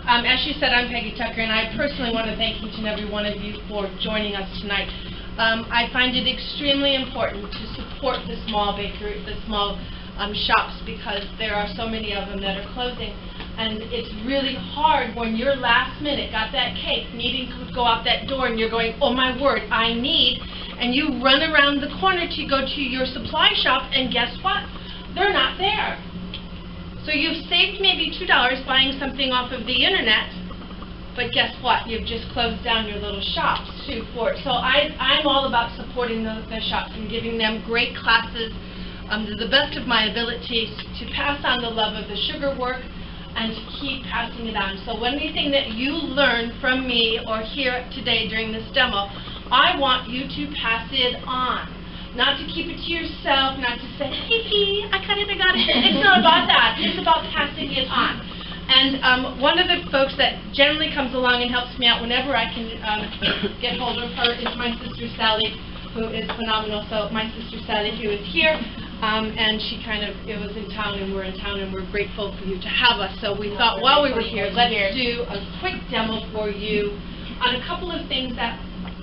As she said, I'm Peggy Tucker, and I personally want to thank each and every one of you for joining us tonight. I find it extremely important to support the small bakery, the small shops, because there are so many of them that are closing. And it's really hard when you're last minute, got that cake, needing to go out that door, and you're going, oh my word, I need, and you run around the corner to go to your supply shop, and guess what? They're not there. So you've saved maybe $2 buying something off of the internet, but guess what? You've just closed down your little shops too for it. So I'm all about supporting the shops and giving them great classes to the best of my ability to pass on the love of the sugar work and to keep passing it on. So anything that you learn from me or hear today during this demo, I want you to pass it on. Not to keep it to yourself, not to say, hey, I got it. It's not about that. It's about passing it on. And one of the folks that generally comes along and helps me out whenever I can get hold of her is my sister Sally, who is phenomenal. So my sister Sally, who is here, and she it was in town, and we're in town, and we're grateful for you to have us. So we thought while we were here, let's do a quick demo for you on a couple of things that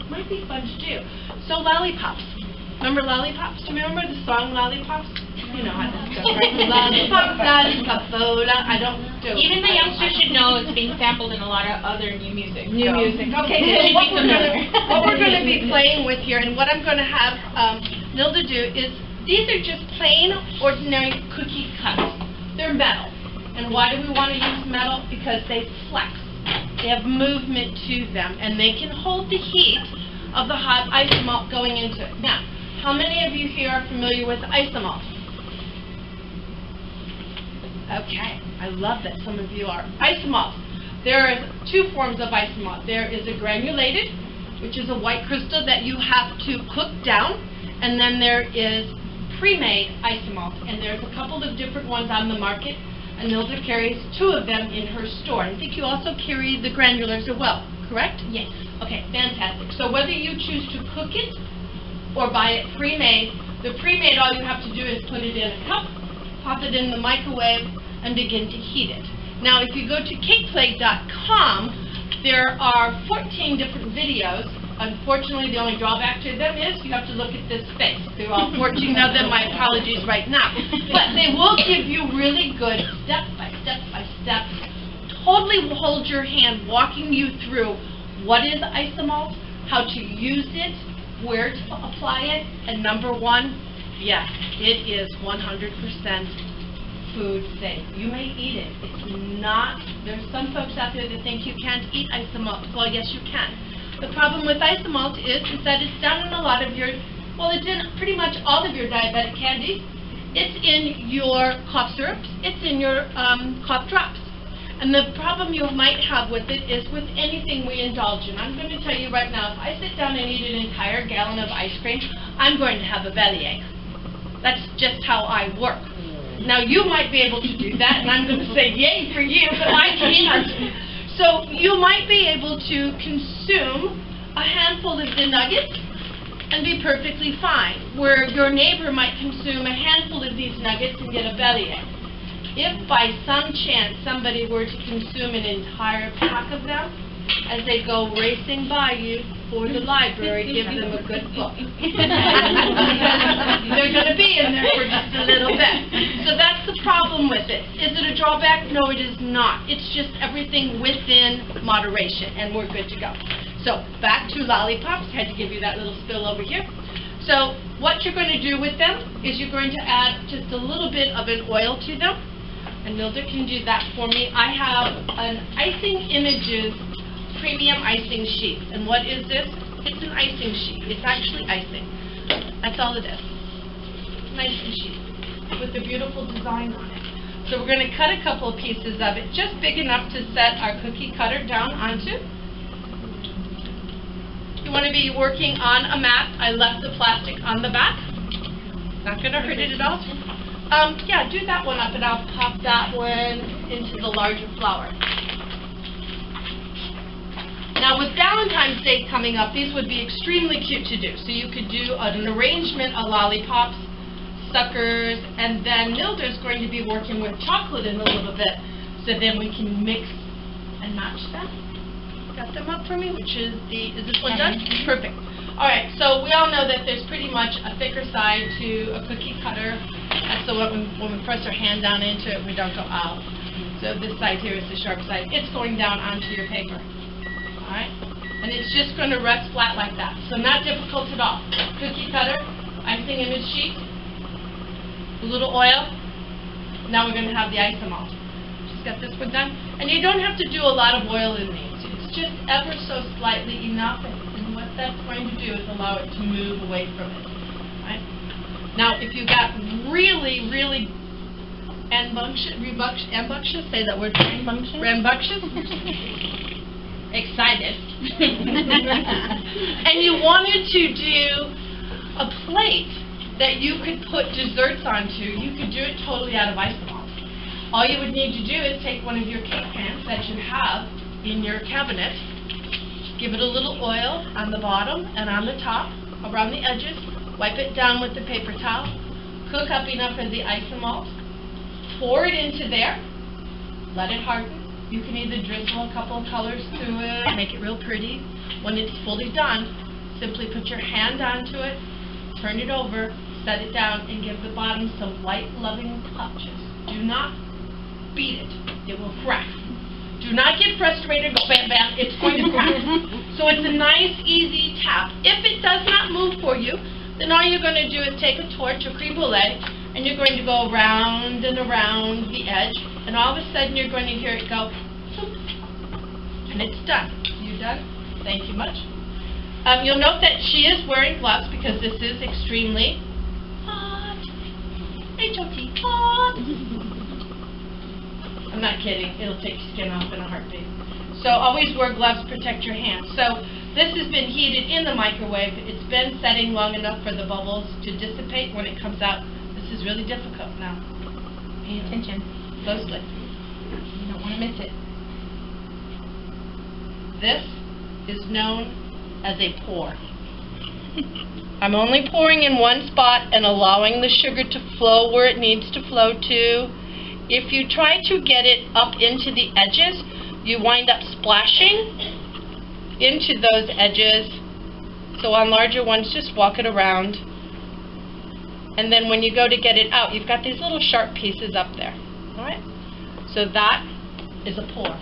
might be fun to do. So Lollipops. Remember Lollipops? Do you remember the song Lollipops? You know how this goes, right? Lollipop, lollipopola. I don't do it. Even the youngsters should know it's being sampled in a lot of other new music. New music. Okay, so what we're going to be playing with here, and what I'm going to have Nilda do is, these are just plain, ordinary cookie cuts. They're metal. And why do we want to use metal? Because they flex. They have movement to them, and they can hold the heat of the hot Isomalt going into it. Now, how many of you here are familiar with Isomalt? Okay, I love that some of you are. Isomalt. There are two forms of Isomalt. There is a granulated, which is a white crystal that you have to cook down, and then there is pre-made Isomalt, and there's a couple of different ones on the market, and Nilda carries 2 of them in her store. I think you also carry the granulars as well, correct? Yes. Okay, fantastic. So whether you choose to cook it or buy it pre-made, the pre-made, all you have to do is put it in a cup, pop it in the microwave, and begin to heat it. Now, if you go to cakeology.com, there are 14 different videos. Unfortunately, the only drawback to them is you have to look at this space. There are all 14 of them. My apologies right now. But they will give you really good step-by-step, totally hold your hand, walking you through what is Isomalt, how to use it, where to apply it, and number 1, yes, it is 100% food safe. You may eat it. It's not, there's some folks out there that think you can't eat Isomalt. Well, yes, you can. The problem with Isomalt is that it's down in a lot of your, well, it's in pretty much all of your diabetic candies. It's in your cough syrups. It's in your cough drops. And the problem you might have with it is with anything we indulge in. I'm going to tell you right now, if I sit down and eat an entire gallon of ice cream, I'm going to have a bellyache. That's just how I work. Now, you might be able to do that, and I'm going to say, yay for you, but I can't. So you might be able to consume a handful of the nuggets and be perfectly fine, where your neighbor might consume a handful of these nuggets and get a bellyache. If by some chance somebody were to consume an entire pack of them, as they go racing by you for the library, give them a good book. They're going to be in there for just a little bit. So that's the problem with it. Is it a drawback? No, it is not. It's just everything within moderation, and we're good to go. So back to Lollipops. I had to give you that little spill over here. So what you're going to do with them is you're going to add just a little bit of an oil to them. And Nilda can do that for me. I have an Icing Images premium icing sheet. And what is this? It's an icing sheet. It's actually icing. That's all it is. An icing sheet with a beautiful design on it. So we're going to cut a couple of pieces of it, just big enough to set our cookie cutter down onto. You want to be working on a mat. I left the plastic on the back. Not going to hurt it at all. Yeah, do that one up, and I'll pop that one into the larger flower. Now, with Valentine's Day coming up, these would be extremely cute to do. So you could do an arrangement of lollipops, suckers, and then Nilda's going to be working with chocolate in a little bit, so then we can mix and match them. Got them up for me, which is this one done? Perfect. All right, so we all know that there's pretty much a thicker side to a cookie cutter. So when we press our hand down into it, we don't go out. So this side here is the sharp side. It's going down onto your paper. All right? And it's just going to rest flat like that. So not difficult at all. Cookie cutter, icing image sheet, a little oil. Now we're going to have the Isomalt. Just got this one done. And you don't have to do a lot of oil in these. It's just ever so slightly enough. And what that's going to do is allow it to move away from it. Right? Now, if you got really, really rambunctious, say that word, rambunctious, excited, and you wanted to do a plate that you could put desserts onto, you could do it totally out of Isomalt. All you would need to do is take one of your cake pans that you have in your cabinet, give it a little oil on the bottom and on the top, around the edges, wipe it down with the paper towel, cook up enough of the Isomalt, pour it into there, let it harden. You can either drizzle a couple of colors through it, make it real pretty. When it's fully done, simply put your hand onto it, turn it over, set it down, and give the bottom some light, loving touches. Do not beat it. It will crack. Do not get frustrated, go bam, bam, it's going to crack. So it's a nice, easy tap. If it does not move for you, then all you're going to do is take a torch or creme brulee, and you're going to go around and around the edge, and all of a sudden you're going to hear it go, and it's done. You done? Thank you much. You'll note that she is wearing gloves because this is extremely hot. H-O-T, hot. I'm not kidding. It'll take your skin off in a heartbeat. So always wear gloves, protect your hands. So this has been heated in the microwave. It's been setting long enough for the bubbles to dissipate when it comes out. This is really difficult now. Pay attention closely. You don't want to miss it. This is known as a pour. I'm only pouring in one spot and allowing the sugar to flow where it needs to flow to. If you try to get it up into the edges, you wind up splashing into those edges. So on larger ones, just walk it around. And then when you go to get it out, you've got these little sharp pieces up there. All right? So that is a pour.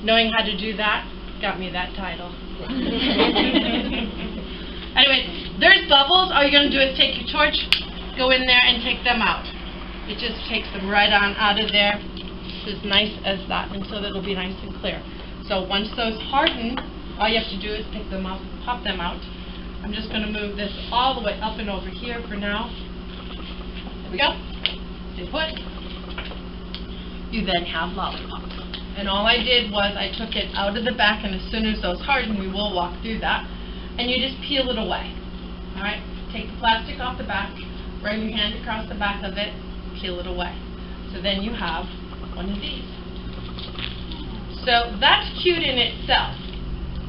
Knowing how to do that got me that title. Anyway, there's bubbles. All you're going to do is take your torch, go in there, and take them out. It just takes them right on out of there. It's as nice as that, and so that it'll be nice and clear. So once those harden, all you have to do is pick them up, pop them out. I'm just going to move this all the way up and over here for now. There we go. Stay put. You then have lollipops. And all I did was I took it out of the back, and as soon as those harden, we will walk through that, and you just peel it away. All right? Take the plastic off the back, run your hand across the back of it, peel it away. So then you have one of these. So that's cute in itself,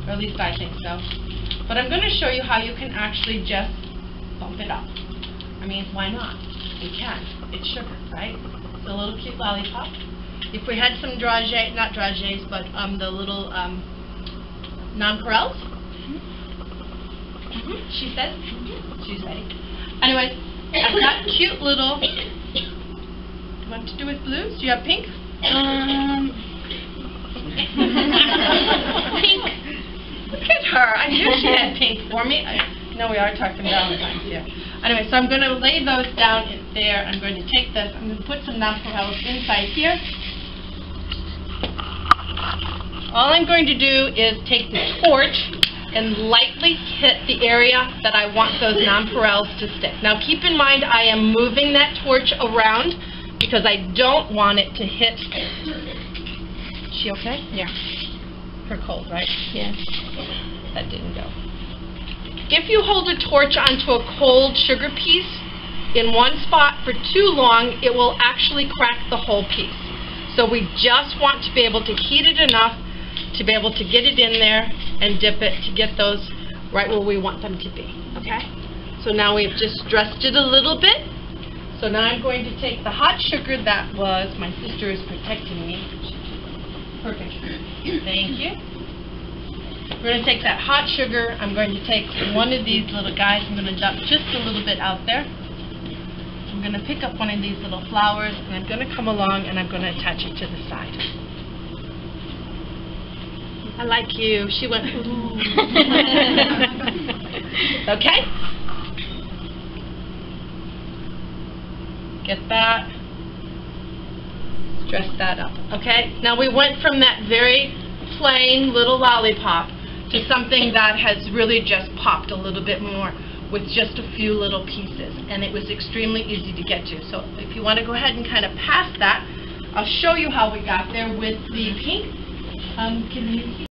or at least I think so. But I'm going to show you how you can actually just bump it up. I mean, why not? We can. It's sugar, right? It's a little cute lollipop. If we had some dragées, not dragées, but the little nonpareils, she said, she's ready. Anyways, I've got cute little, what to do with blues? Do you have pink? Pink. Look at her. I knew she had pink for me. No, we are talking Valentine's here. Anyway, so I'm going to lay those down in there. I'm going to take this. I'm going to put some nonpareils inside here. All I'm going to do is take the torch and lightly hit the area that I want those nonpareils to stick. Now keep in mind I am moving that torch around because I don't want it to hit. Is she okay? Yeah. Her cold, right? Yeah. That didn't go. If you hold a torch onto a cold sugar piece in one spot for too long, it will actually crack the whole piece. So we just want to be able to heat it enough to be able to get it in there and dip it to get those right where we want them to be. Okay? So now we've just dressed it a little bit. So now I'm going to take the hot sugar that was, my sister is protecting me. Perfect. Thank you. We're going to take that hot sugar. I'm going to take one of these little guys. I'm going to dump just a little bit out there. I'm going to pick up one of these little flowers, and I'm going to come along and I'm going to attach it to the side. I like you. She went, ooh. Okay? Get that. Dress that up. Okay? Now we went from that very plain little lollipop to something that has really just popped a little bit more with just a few little pieces, and it was extremely easy to get to. So if you want to go ahead and kind of pass that, I'll show you how we got there with the pink. Can you